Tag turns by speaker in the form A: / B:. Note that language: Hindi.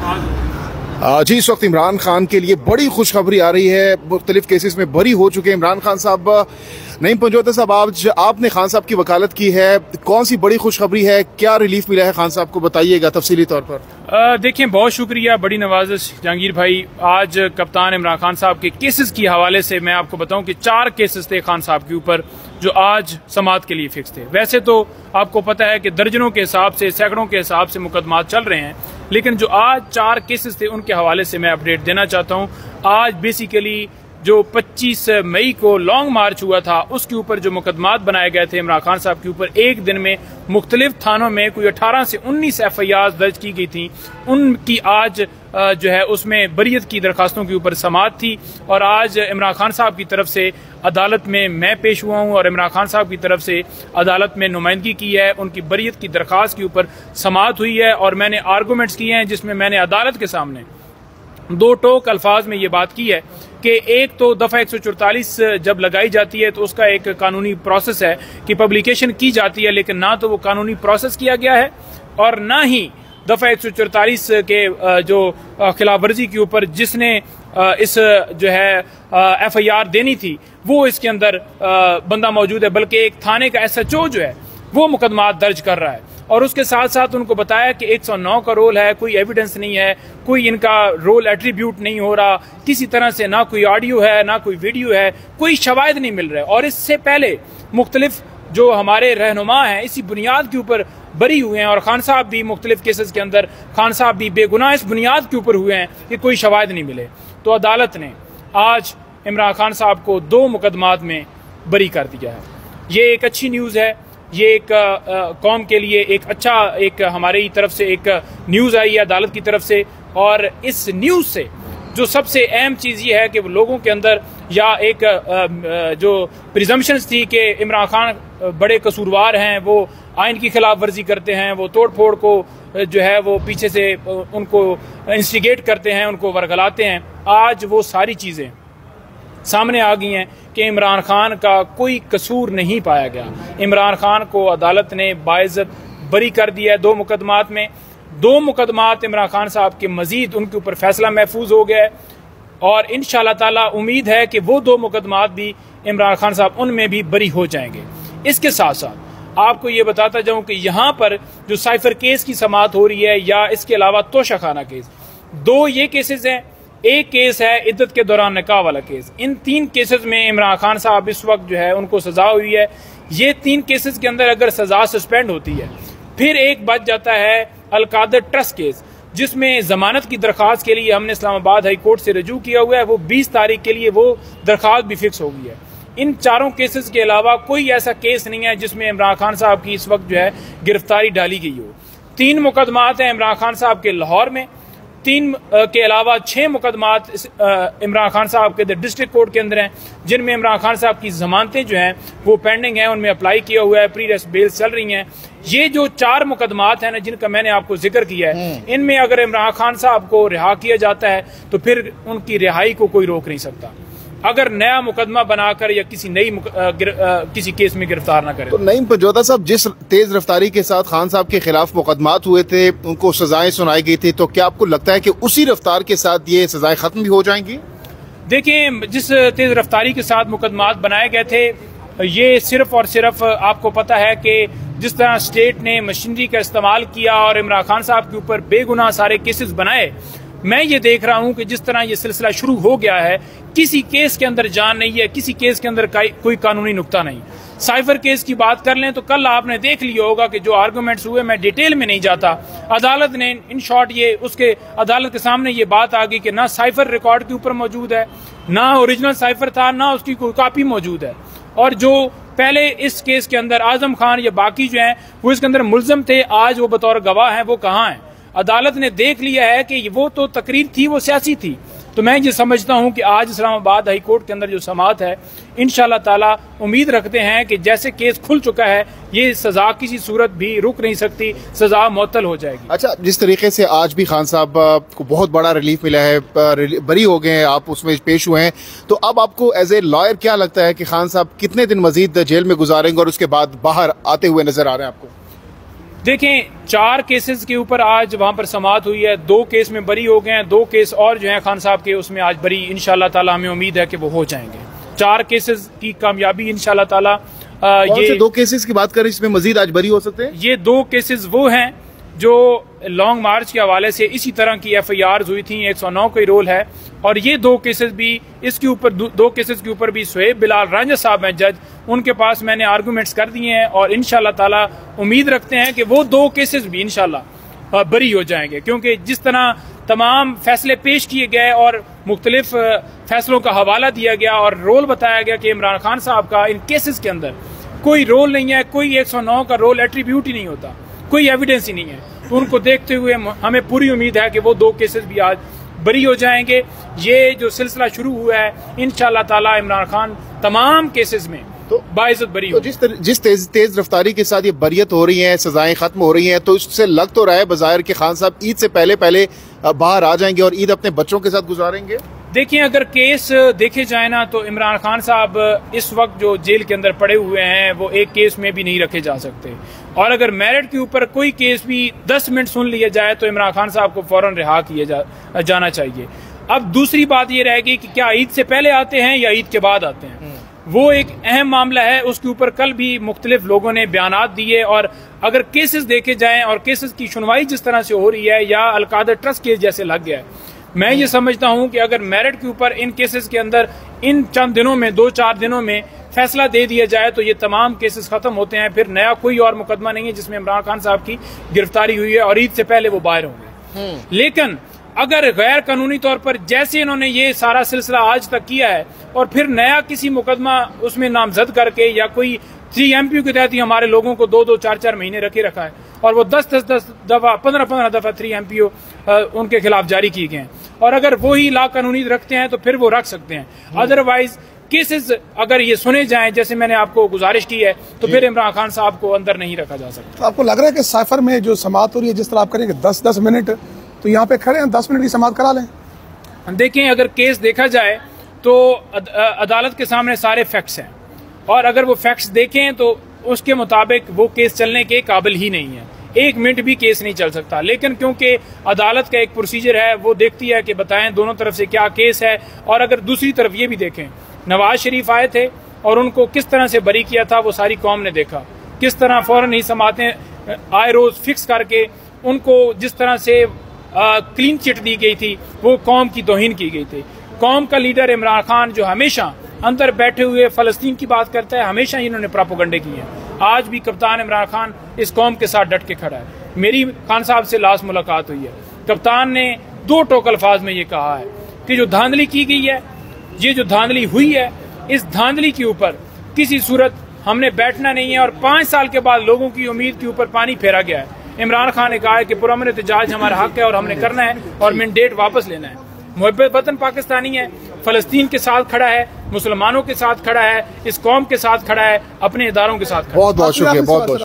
A: जी, इस वक्त इमरान खान के लिए बड़ी खुशखबरी आ रही है। मुख्तलिफ केसेस में बरी हो चुके हैं इमरान खान साहब। नईम पंजोता साहब, आज आपने खान साहब की वकालत की है, कौन सी बड़ी खुशखबरी है, क्या रिलीफ मिला है खान साहब को, बताइएगा तफसीली तौर पर।
B: देखिए, बहुत शुक्रिया, बड़ी नवाजिश जहांगीर भाई। आज कप्तान इमरान खान साहब के केसेस के हवाले से मैं आपको बताऊं कि 4 केसेस थे खान साहब के ऊपर जो आज समाअत के लिए फिक्स थे। वैसे तो आपको पता है कि दर्जनों के हिसाब से, सैकड़ों के हिसाब से मुकदमात चल रहे हैं, लेकिन जो आज 4 केसेस थे उनके हवाले से मैं अपडेट देना चाहता हूं। आज बेसिकली जो 25 मई को लॉन्ग मार्च हुआ था उसके ऊपर जो मुकदमात बनाए गए थे इमरान खान साहब के ऊपर, एक दिन में मुख्तलिफ थानों में कोई 18 से 19 FIR दर्ज की गई थी। उनकी आज जो है उसमें बरियत की दरखास्तों के ऊपर समाअत थी और आज इमरान खान साहब की तरफ से अदालत में मैं पेश हुआ हूँ और इमरान खान साहब की तरफ से अदालत में नुमाइंदगी की है। उनकी बरियत की दरखास्त के ऊपर समाअत हुई है और मैंने आर्गूमेंट्स किए हैं जिसमें मैंने अदालत के सामने 2 टोक अल्फाज में ये बात की है कि एक तो दफा 144 जब लगाई जाती है तो उसका एक कानूनी प्रोसेस है कि पब्लिकेशन की जाती है, लेकिन ना तो वो कानूनी प्रोसेस किया गया है और ना ही दफा 144 के जो खिलाफ वर्जी के ऊपर जिसने इस जो है FIR देनी थी वो इसके अंदर बंदा मौजूद है, बल्कि एक थाने का SHO जो है वो मुकदमात दर्ज कर रहा है। और उसके साथ साथ उनको बताया कि 109 का रोल है, कोई एविडेंस नहीं है, कोई इनका रोल एट्रीब्यूट नहीं हो रहा, किसी तरह से ना कोई ऑडियो है ना कोई वीडियो है, कोई शवाहिद नहीं मिल रहे। और इससे पहले मुख्तलिफ जो हमारे रहनुमा हैं इसी बुनियाद के ऊपर बरी हुए हैं और खान साहब भी मुख्तलिफ केसेस के अंदर खान साहब भी बेगुनाह इस बुनियाद के ऊपर हुए हैं कि कोई शवाहिद नहीं मिले। तो अदालत ने आज इमरान खान साहब को 2 मुकदमात में बरी कर दिया है। ये एक अच्छी न्यूज़ है, ये एक कौम के लिए एक अच्छा, एक हमारी तरफ से एक न्यूज़ आई है अदालत की तरफ से। और इस न्यूज़ से जो सबसे अहम चीज़ ये है कि वो लोगों के अंदर या एक जो प्रिजम्पशंस थी कि इमरान खान बड़े कसूरवार हैं, वो आइन की खिलाफ वर्जी करते हैं, वो तोड़ फोड़ को जो है वो पीछे से उनको इंस्टिगेट करते हैं, उनको वरगलाते हैं, आज वो सारी चीज़ें सामने आ गई हैं कि इमरान खान का कोई कसूर नहीं पाया गया। इमरान खान को अदालत ने बाइज्जत बरी कर दिया है 2 मुकदमात में। 2 मुकदमात इमरान खान साहब के मजीद उनके ऊपर फैसला महफूज हो गया है और इंशाअल्लाह ताला उम्मीद है कि वो 2 मुकदमात भी इमरान खान साहब उनमें भी बरी हो जाएंगे। इसके साथ साथ आपको ये बताता जाऊं कि यहाँ पर जो साइफर केस की समाअत हो रही है या इसके अलावा तोशाखाना केस, 2 ये केसेस हैं। एक केस है इद्दत के दौरान निकाह वाला केस। इन 3 केसेस में इमरान खान साहब इस वक्त जो है उनको सजा हुई है। ये 3 केसेस के अंदर अगर सजा सस्पेंड होती है, फिर एक बच जाता है अलकादर ट्रस्ट केस जिसमें जमानत की दरखास्त के लिए हमने इस्लामाबाद हाई कोर्ट से रजू किया हुआ है। वो 20 तारीख के लिए वो दरखास्त भी फिक्स हो गई है। इन 4 केसेस के अलावा कोई ऐसा केस नहीं है जिसमें इमरान खान साहब की इस वक्त जो है गिरफ्तारी डाली गई हो। 3 मुकदमात हैं इमरान खान साहब के लाहौर में, 3 के अलावा 6 मुकदमात इमरान खान साहब के डिस्ट्रिक्ट कोर्ट के अंदर हैं जिनमें इमरान खान साहब की जमानतें जो हैं वो पेंडिंग हैं, उनमें अप्लाई किया हुआ है, प्री रेस्ट बेल चल रही हैं। ये जो 4 मुकदमात हैं ना जिनका मैंने आपको जिक्र किया है, इनमें अगर इमरान खान साहब को रिहा किया जाता है तो फिर उनकी रिहाई को कोई रोक नहीं सकता अगर नया मुकदमा बनाकर या किसी नई किसी केस में गिरफ्तार ना करे।
A: तो नईम पंजोता साहब, जिस तेज रफ्तारी के साथ खान साहब के खिलाफ मुकदमात हुए थे, उनको सजाएं सुनाई गई थी, तो क्या आपको लगता है कि उसी रफ्तार के साथ ये सजाएं खत्म भी हो जाएंगी?
B: देखिए, जिस तेज रफ्तारी के साथ मुकदमात बनाए गए थे, ये सिर्फ और सिर्फ आपको पता है कि जिस तरह स्टेट ने मशीनरी का इस्तेमाल किया और इमरान खान साहब के ऊपर बेगुनाह सारे केसेस बनाए, मैं ये देख रहा हूं कि जिस तरह ये सिलसिला शुरू हो गया है, किसी केस के अंदर जान नहीं है, किसी केस के अंदर कोई कानूनी नुक्ता नहीं। साइफर केस की बात कर लें तो कल आपने देख लिया होगा कि जो आर्गूमेंट्स हुए, मैं डिटेल में नहीं जाता, अदालत ने इन शॉर्ट ये उसके अदालत के सामने ये बात आ गई कि ना साइफर रिकॉर्ड के ऊपर मौजूद है, ना ओरिजिनल साइफर था, ना उसकी कोई कॉपी मौजूद है। और जो पहले इस केस के अंदर आजम खान या बाकी जो हैं वो इसके अंदर मुल्जम थे, आज वो बतौर गवाह हैं, वो कहाँ हैं? अदालत ने देख लिया है कि वो तो तकरीर थी, वो सियासी थी। तो मैं ये समझता हूं कि आज इस्लामाबाद हाई कोर्ट के अंदर जो समाअत है, इंशाअल्लाह ताला उम्मीद रखते हैं कि जैसे केस खुल चुका है, ये सजा किसी सूरत भी रुक नहीं सकती, सजा मुअत्तल हो जाएगी।
A: अच्छा, जिस तरीके से आज भी खान साहब को बहुत बड़ा रिलीफ मिला है, बरी हो गए हैं, आप उसमें पेश हुए हैं, तो अब आपको एज ए लॉयर क्या लगता है कि खान साहब कितने दिन मजीद जेल में गुजारेंगे और उसके बाद बाहर आते हुए नजर आ रहे हैं आपको?
B: देखें 4 केसेस के ऊपर आज वहां पर समाअत हुई है, 2 केस में बरी हो गए हैं, 2 केस और जो है खान साहब के उसमें आज बरी इंशाल्लाह ताला हमें उम्मीद है कि वो हो जाएंगे। 4 केसेस की कामयाबी इंशाल्लाह ताला।
A: ये 2 केसेस की बात करें, इसमें मजीद आज बरी हो सकते हैं।
B: ये 2 केसेस वो हैं जो लॉन्ग मार्च के हवाले से इसी तरह की FIR हुई थी, 109 का रोल है। और ये 2 केसेस भी, इसके ऊपर 2 केसेस के ऊपर भी सुहेब बिलाल रांझा साहब हैं जज, उनके पास मैंने आर्गूमेंट्स कर दिए हैं और इंशाल्लाह ताला उम्मीद रखते हैं कि वो 2 केसेस भी इंशाल्लाह बरी हो जाएंगे। क्योंकि जिस तरह तमाम फैसले पेश किए गए और मुख्तलिफ फैसलों का हवाला दिया गया और रोल बताया गया कि इमरान खान साहब का इन केसेस के अंदर कोई रोल नहीं है, कोई 109 का रोल एट्रीब्यूट ही नहीं होता, कोई एविडेंस ही नहीं है, तो उनको देखते हुए हमें पूरी उम्मीद है कि वो 2 केसेस भी आज बरी हो जाएंगे। ये जो सिलसिला शुरू हुआ है इंशाल्लाह ताला इमरान खान तमाम केसेस में तो बाइज्जत बरी हो।
A: जिस तेज रफ्तारी के साथ ये बरियत हो रही है, सजाएं खत्म हो रही हैं, तो इससे लग तो रहा है बज़ाहिर कि खान साहब ईद से पहले बाहर आ जाएंगे और ईद अपने बच्चों के साथ गुजारेंगे।
B: देखिए, अगर केस देखे जाए ना तो इमरान खान साहब इस वक्त जो जेल के अंदर पड़े हुए हैं वो एक केस में भी नहीं रखे जा सकते, और अगर मेरिट के ऊपर कोई केस भी 10 मिनट सुन लिया जाए तो इमरान खान साहब को फौरन रिहा किया जाना चाहिए। अब दूसरी बात ये रहेगी कि क्या ईद से पहले आते हैं या ईद के बाद आते हैं, वो एक अहम मामला है। उसके ऊपर कल भी मुख्तलिफ लोगों ने बयानात दिए, और अगर केसेस देखे जाएं और केसेस की सुनवाई जिस तरह से हो रही है या अलकादर ट्रस्ट केस जैसे लग गया है, मैं ये समझता हूं कि अगर मेरिट के ऊपर इन केसेस के अंदर इन चंद दिनों में 2-4 दिनों में फैसला दे दिया जाए तो ये तमाम केसेस खत्म होते हैं, फिर नया कोई और मुकदमा नहीं है जिसमें इमरान खान साहब की गिरफ्तारी हुई है और ईद से पहले वो बाहर होंगे। लेकिन अगर गैर कानूनी तौर पर जैसे इन्होंने ये सारा सिलसिला आज तक किया है और फिर नया किसी मुकदमा उसमें नामजद करके या कोई 3 MPO के तहत ही हमारे लोगों को 2-2, 4-4 महीने रखे रखा है और वो 10-10 दफा 15-15 दफा 3 MPO उनके खिलाफ जारी किए गए हैं, और अगर वो ही ला कानूनी रखते हैं तो फिर वो रख सकते हैं। अदरवाइज केसेस अगर ये सुने जाएं जैसे मैंने आपको गुजारिश की है तो फिर इमरान खान साहब को अंदर नहीं रखा जा सकता।
C: तो आपको लग रहा है कि साइफर में जो समाअत हो रही है जिस तरह आप करेंगे 10-10 मिनट, तो यहाँ पे खड़े हैं 10 मिनट की समाअत करा लें?
B: देखें, अगर केस देखा जाए तो अदालत के सामने सारे फैक्ट्स हैं, और अगर वो फैक्ट्स देखें तो उसके मुताबिक वो केस चलने के काबिल ही नहीं है, 1 मिनट भी केस नहीं चल सकता। लेकिन क्योंकि अदालत का एक प्रोसीजर है, वो देखती है कि बताएं दोनों तरफ से क्या केस है, और अगर दूसरी तरफ ये भी देखें नवाज शरीफ आए थे और उनको किस तरह से बरी किया था वो सारी कौम ने देखा, किस तरह फौरन ही समातें आए रोज फिक्स करके उनको जिस तरह से क्लीन चिट दी गई थी वो कौम की तौहीन की गई थी। कौम का लीडर इमरान खान जो हमेशा अंदर बैठे हुए फलस्तीन की बात करता है, हमेशा इन्होंने प्रोपेगेंडे किए हैं। आज भी कप्तान इमरान खान इस कौम के साथ डट के खड़ा है। मेरी खान साहब से लास्ट मुलाकात हुई है, कप्तान ने 2 टोक अल्फाज में ये कहा है कि जो धांधली की गई है, ये जो धांधली हुई है, इस धांधली के ऊपर किसी सूरत हमने बैठना नहीं है, और 5 साल के बाद लोगों की उम्मीद के ऊपर पानी फेरा गया है। इमरान खान ने कहा है कि पुरअमन एहतजाज हमारा हक है और हमने करना है और मैंडेट वापस लेना है। मुहब्बत वतन पाकिस्तानी है, फलस्तीन के साथ खड़ा है, मुसलमानों के साथ खड़ा है, इस कौम के साथ खड़ा है, अपने इदारों के साथ खड़ा है।
A: बहुत बहुत शुक्रिया, बहुत बहुत